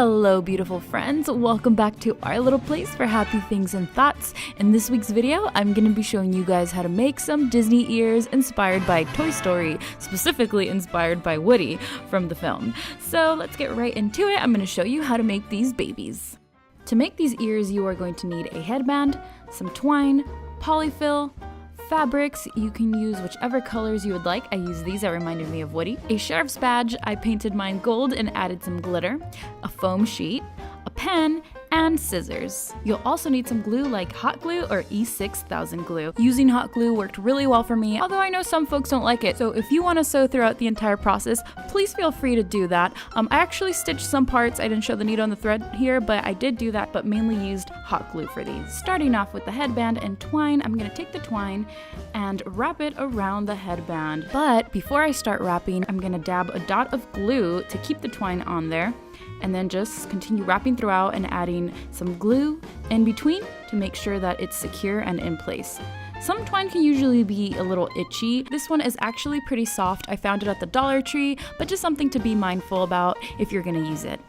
Hello beautiful friends, welcome back to our little place for happy things and thoughts. In this week's video, I'm going to be showing you guys how to make some Disney ears inspired by Toy Story, specifically inspired by Woody from the film. So let's get right into it. I'm going to show you how to make these babies. To make these ears, you are going to need a headband, some twine, polyfill, fabrics. You can use whichever colors you would like. I use these that reminded me of Woody. A sheriff's badge. I painted mine gold and added some glitter. A foam sheet. A pen, and scissors. You'll also need some glue like hot glue or E6000 glue. Using hot glue worked really well for me, although I know some folks don't like it. So if you want to sew throughout the entire process, please feel free to do that. I actually stitched some parts. I didn't show the needle on the thread here, but I did do that, but mainly used hot glue for these. Starting off with the headband and twine, I'm going to take the twine and wrap it around the headband. But before I start wrapping, I'm going to dab a dot of glue to keep the twine on there, and then just continue wrapping throughout and adding some glue in between to make sure that it's secure and in place. Some twine can usually be a little itchy. This one is actually pretty soft. I found it at the Dollar Tree, but just something to be mindful about if you're gonna use it.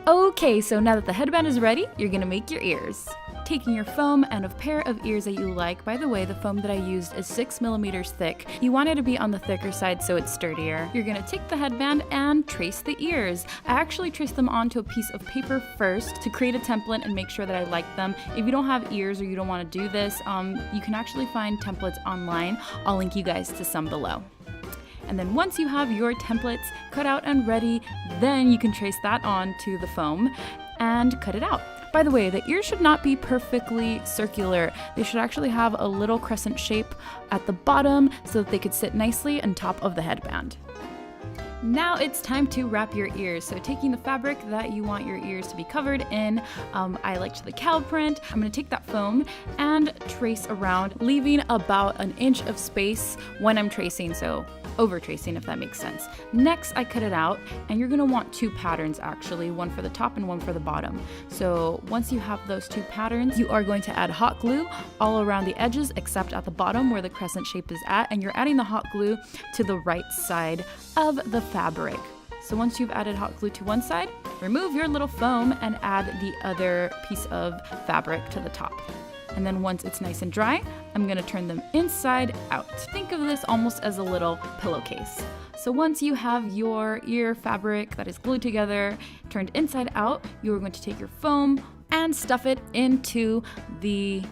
Okay, so now that the headband is ready, you're gonna make your ears. Taking your foam and a pair of ears that you like. By the way, the foam that I used is 6 millimeters thick. You want it to be on the thicker side so it's sturdier. You're gonna take the headband and trace the ears. I actually traced them onto a piece of paper first to create a template and make sure that I like them. If you don't have ears or you don't want to do this, you can actually find templates online. I'll link you guys to some below. And then once you have your templates cut out and ready, then you can trace that onto the foam and cut it out. By the way, the ears should not be perfectly circular. They should actually have a little crescent shape at the bottom so that they could sit nicely on top of the headband. Now it's time to wrap your ears. So taking the fabric that you want your ears to be covered in, I liked the cow print. I'm gonna take that foam and trace around, leaving about an inch of space when I'm tracing, so over tracing if that makes sense. Next, I cut it out, and you're gonna want two patterns actually, one for the top and one for the bottom. So once you have those two patterns, you are going to add hot glue all around the edges except at the bottom where the crescent shape is at, and you're adding the hot glue to the right side of the fabric. So once you've added hot glue to one side, remove your little foam and add the other piece of fabric to the top. And then once it's nice and dry, I'm gonna turn them inside out. Think of this almost as a little pillowcase. So once you have your ear fabric that is glued together, turned inside out, you are going to take your foam and stuff it into the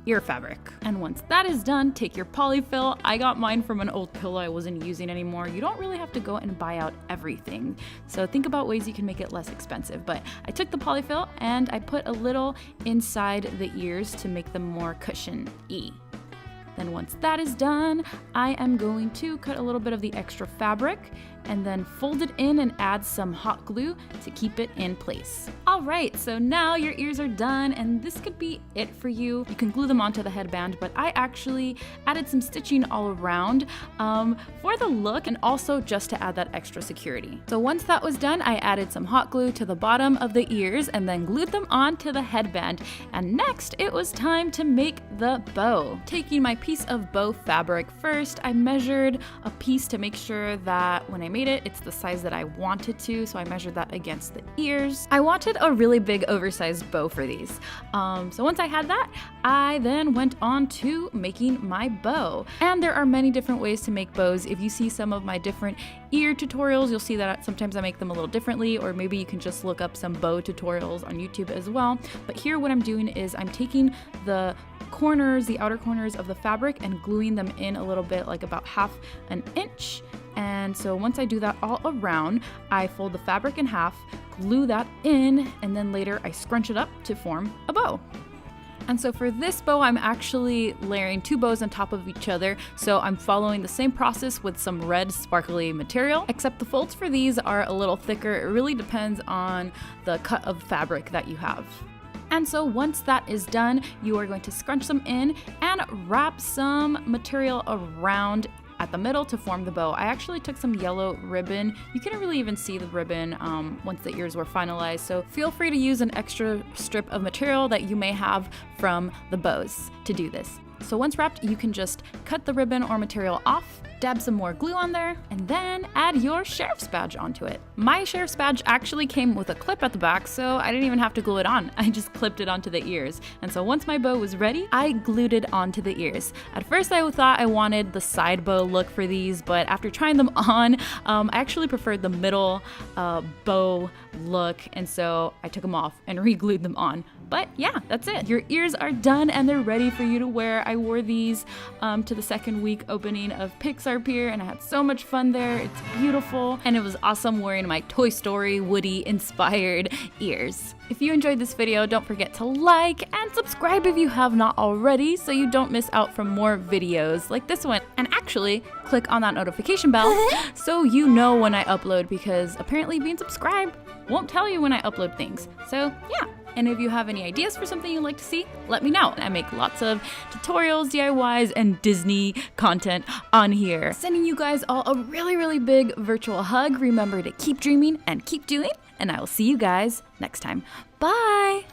ear fabric. And once that is done, take your polyfill. I got mine from an old pillow I wasn't using anymore. You don't really have to go and buy out everything. So think about ways you can make it less expensive. But I took the polyfill and I put a little inside the ears to make them more cushion-y. Then once that is done, I am going to cut a little bit of the extra fabric and then fold it in and add some hot glue to keep it in place. All right, so now your ears are done, and this could be it for you. You can glue them onto the headband, but I actually added some stitching all around for the look and also just to add that extra security. So once that was done, I added some hot glue to the bottom of the ears and then glued them onto the headband. And next, it was time to make the bow. Taking my piece of bow fabric first, I measured a piece to make sure that when I made it, it's the size that I wanted to, so I measured that against the ears. I wanted a really big oversized bow for these. So once I had that, I then went on to making my bow. And there are many different ways to make bows. If you see some of my different ear tutorials, you'll see that sometimes I make them a little differently, or maybe you can just look up some bow tutorials on YouTube as well. But here what I'm doing is I'm taking the corners, the outer corners of the fabric and gluing them in a little bit, like about half an inch. And so once I do that all around, I fold the fabric in half, glue that in, and then later I scrunch it up to form a bow. And so for this bow, I'm actually layering two bows on top of each other. So I'm following the same process with some red sparkly material, except the folds for these are a little thicker. It really depends on the cut of fabric that you have. And so once that is done, you are going to scrunch them in and wrap some material around at the middle to form the bow. I actually took some yellow ribbon. You couldn't really even see the ribbon once the ears were finalized, so feel free to use an extra strip of material that you may have from the bows to do this. So once wrapped, you can just cut the ribbon or material off, dab some more glue on there, and then add your sheriff's badge onto it. My sheriff's badge actually came with a clip at the back, so I didn't even have to glue it on. I just clipped it onto the ears. And so once my bow was ready, I glued it onto the ears. At first I thought I wanted the side bow look for these, but after trying them on, I actually preferred the middle bow look, and so I took them off and re-glued them on. But yeah, that's it. Your ears are done and they're ready for you to wear. I wore these to the second week opening of Pixar Pier, and I had so much fun there. It's beautiful, and it was awesome wearing my Toy Story Woody inspired ears. If you enjoyed this video, don't forget to like and subscribe if you have not already, so you don't miss out from more videos like this one. And actually, click on that notification bell so you know when I upload, because apparently being subscribed won't tell you when I upload things. So yeah. And if you have any ideas for something you'd like to see, let me know. I make lots of tutorials, DIYs, and Disney content on here. Sending you guys all a really, really big virtual hug. Remember to keep dreaming and keep doing, and I will see you guys next time. Bye!